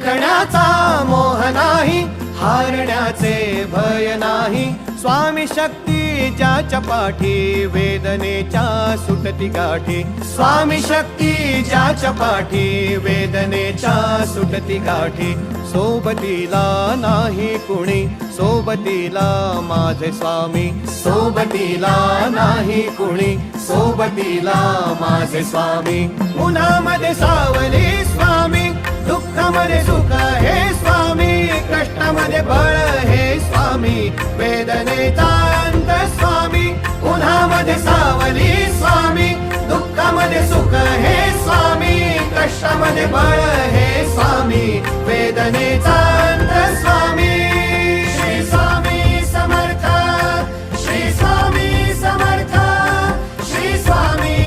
जिंकण्याचा मोह नाही, हारण्याचे भय नाही. स्वामी शक्ती ज्याच्या पाठी, वेदनेच्या सुटती गाठी. स्वामी शक्ती ज्याच्या पाठी, वेदनेच्या सुटती गाठी. सोबतीला नाही कुणी, सोबतीला माझे स्वामी. सोबतीला नाही कुणी, सोबतीला माझे स्वामी. उन्हामध्ये सावली स्वामी, दुःखामध्ये सुख हे स्वामी. कष्टामध्ये बळ हे स्वामी, वेदनेचा अंत स्वामी. उन्हामध्ये सावली स्वामी, दुःखामध्ये सुख हे स्वामी. कष्टामध्ये बळ हे स्वामी, वेदनेचा